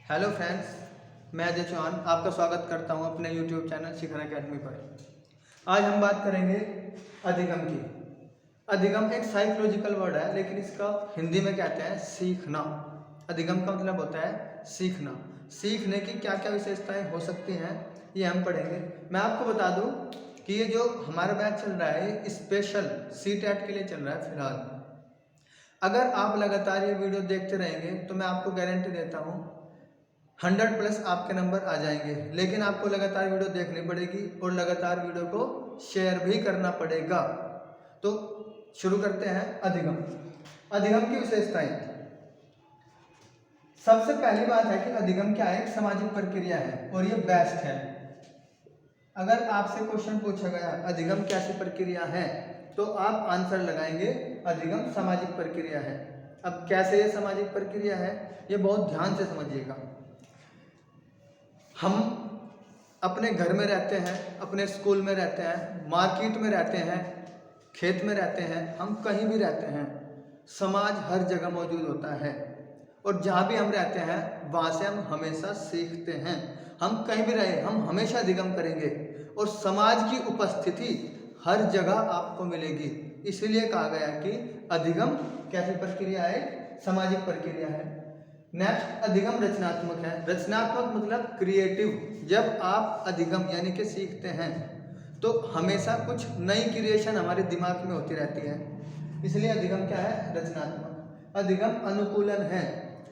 Hello friends, मैं अजय चौहान आपका स्वागत करता हूं अपने यूट्यूब चैनल शिखर एकेडमी पर। आज हम बात करेंगे अधिगम की। अधिगम एक साइकोलॉजिकल वर्ड है, लेकिन इसका हिंदी में कहते हैं सीखना। अधिगम का मतलब होता है सीखना। सीखने की क्या क्या विशेषताएं हो सकती हैं ये हम पढ़ेंगे। मैं आपको बता दूं कि ये जो हमारा बैच चल रहा है ये स्पेशल सीटेट के लिए चल रहा है फिलहाल। अगर आप लगातार ये वीडियो देखते रहेंगे तो मैं आपको गारंटी देता हूँ 100+ आपके नंबर आ जाएंगे। लेकिन आपको लगातार वीडियो देखनी पड़ेगी और लगातार वीडियो को शेयर भी करना पड़ेगा। तो शुरू करते हैं अधिगम। अधिगम की विशेषताएं। सबसे पहली बात है कि अधिगम क्या है, एक सामाजिक प्रक्रिया है और ये बेस्ट है। अगर आपसे क्वेश्चन पूछा गया अधिगम कैसी प्रक्रिया है तो आप आंसर लगाएंगे अधिगम सामाजिक प्रक्रिया है। अब कैसे ये सामाजिक प्रक्रिया है ये बहुत ध्यान से समझिएगा। हम अपने घर में रहते हैं, अपने स्कूल में रहते हैं, मार्केट में रहते हैं, खेत में रहते हैं, हम कहीं भी रहते हैं, समाज हर जगह मौजूद होता है और जहाँ भी हम रहते हैं वहाँ से हम हमेशा सीखते हैं। हम कहीं भी रहे हम हमेशा अधिगम करेंगे और समाज की उपस्थिति हर जगह आपको मिलेगी। इसीलिए कहा गया कि अधिगम कैसी प्रक्रिया है, सामाजिक प्रक्रिया है। नेक्स्ट, अधिगम रचनात्मक है। रचनात्मक मतलब क्रिएटिव। जब आप अधिगम यानी कि सीखते हैं तो हमेशा कुछ नई क्रिएशन हमारे दिमाग में होती रहती है, इसलिए अधिगम क्या है, रचनात्मक। अधिगम अनुकूलन है।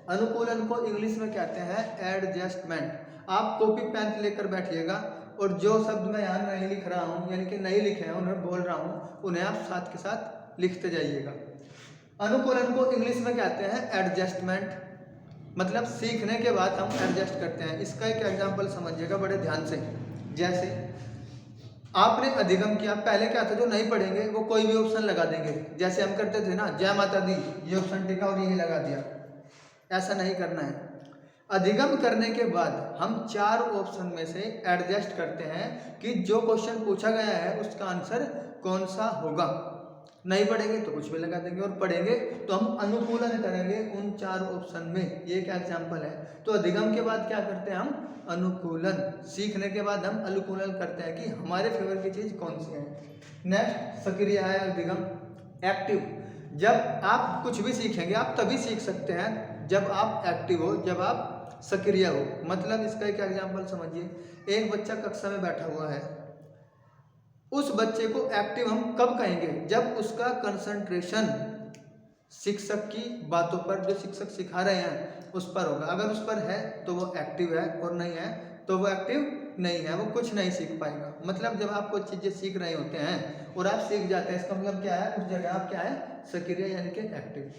अनुकूलन को इंग्लिश में कहते हैं एडजस्टमेंट। आप कॉपी पेन लेकर बैठिएगा और जो शब्द मैं यहाँ नहीं लिख रहा हूँ यानी कि नहीं लिखे हैं उन्हें बोल रहा हूँ, उन्हें आप साथ के साथ लिखते जाइएगा। अनुकूलन को इंग्लिश में कहते हैं एडजस्टमेंट, मतलब सीखने के बाद हम एडजस्ट करते हैं। इसका एक एग्जांपल समझिएगा बड़े ध्यान से। जैसे आपने अधिगम किया, पहले क्या था जो नहीं पढ़ेंगे वो कोई भी ऑप्शन लगा देंगे, जैसे हम करते थे ना, जय माता दी, ये ऑप्शन टिका और यही लगा दिया। ऐसा नहीं करना है। अधिगम करने के बाद हम 4 ऑप्शन में से एडजस्ट करते हैं कि जो क्वेश्चन पूछा गया है उसका आंसर कौन सा होगा। नहीं पढ़ेंगे तो कुछ भी लगा देंगे और पढ़ेंगे तो हम अनुकूलन करेंगे उन 4 ऑप्शन में। ये एक एग्जाम्पल है। तो अधिगम के बाद क्या करते हैं हम, अनुकूलन। सीखने के बाद हम अनुकूलन करते हैं कि हमारे फेवर की चीज़ कौन सी है। नेक्स्ट, सक्रिय है अधिगम, एक्टिव। जब आप कुछ भी सीखेंगे आप तभी सीख सकते हैं जब आप एक्टिव हो, जब आप सक्रिय हो। मतलब इसका एक एग्जाम्पल समझिए। एक बच्चा कक्षा में बैठा हुआ है, उस बच्चे को एक्टिव हम कब कहेंगे, जब उसका कंसंट्रेशन शिक्षक की बातों पर, जो शिक्षक सिखा रहे हैं उस पर होगा। अगर उस पर है तो वो एक्टिव है और नहीं है तो वो एक्टिव नहीं है, वो कुछ नहीं सीख पाएगा। मतलब जब आप कुछ चीज़ें सीख रहे होते हैं और आप सीख जाते हैं, इसका मतलब क्या है, उस जगह आप क्या है, सक्रिय यानी कि एक्टिव।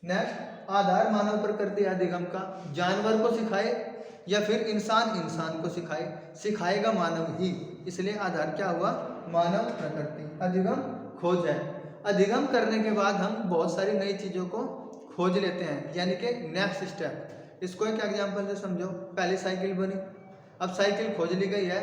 नेक्स्ट, आधार मानव प्रकृति अधिगम का। जानवर को सिखाए या फिर इंसान को सिखाए, सिखाएगा मानव ही, इसलिए आधार क्या हुआ, मानव प्रकृति। अधिगम खोज है। अधिगम करने के बाद हम बहुत सारी नई चीज़ों को खोज लेते हैं, यानी कि नेक्स्ट स्टेप। इसको एक एग्जांपल से समझो। पहले साइकिल बनी, अब साइकिल खोज ली गई है,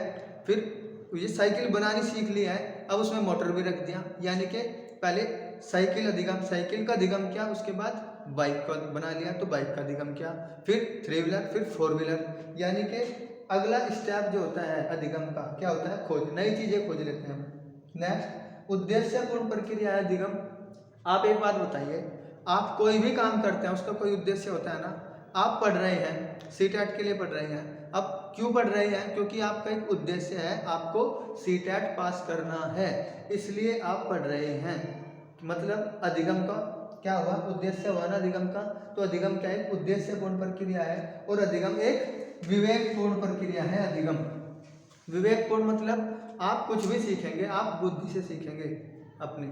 फिर ये साइकिल बनानी सीख ली है, अब उसमें मोटर भी रख दिया, यानी कि पहले साइकिल अधिगम, साइकिल का अधिगम किया, उसके बाद बाइक को बना लिया तो बाइक का अधिगम किया, फिर 3 व्हीलर, फिर 4 व्हीलर। यानी कि अगला स्टेप जो होता है अधिगम का क्या होता है, खोज, नई चीजें खोज लेते हैं। नेक्स्ट, उद्देश्यपूर्ण प्रक्रिया है अधिगम। आप एक बात बताइए, आप कोई भी काम करते हैं उसका कोई उद्देश्य होता है ना। आप पढ़ रहे हैं, सीटेट के लिए पढ़ रहे हैं। अब क्यों पढ़ रहे हैं, क्योंकि आपका एक उद्देश्य है, आपको सीटेट पास करना है, इसलिए आप पढ़ रहे हैं। मतलब अधिगम का क्या हुआ, उद्देश्य हुआ ना अधिगम का। तो अधिगम क्या है, उद्देश्यपूर्ण प्रक्रिया है और अधिगम एक विवेकपूर्ण प्रक्रिया है। अधिगम विवेकपूर्ण मतलब आप कुछ भी सीखेंगे आप बुद्धि से सीखेंगे, अपनी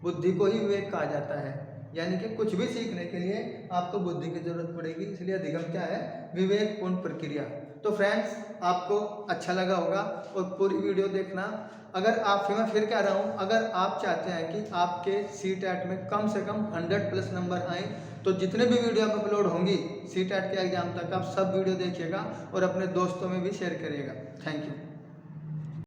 बुद्धि को ही विवेक कहा जाता है। यानी कि कुछ भी सीखने के लिए आपको बुद्धि की जरूरत पड़ेगी, इसलिए अधिगम क्या है, विवेकपूर्ण प्रक्रिया। तो फ्रेंड्स, आपको अच्छा लगा होगा और पूरी वीडियो देखना। अगर आप, मैं फिर कह रहा हूँ, अगर आप चाहते हैं कि आपके सीटेट में कम से कम 100+ नंबर आए तो जितने भी वीडियो आप अपलोड होंगी सीटेट के एग्जाम तक, आप सब वीडियो देखिएगा और अपने दोस्तों में भी शेयर करिएगा। Thank you.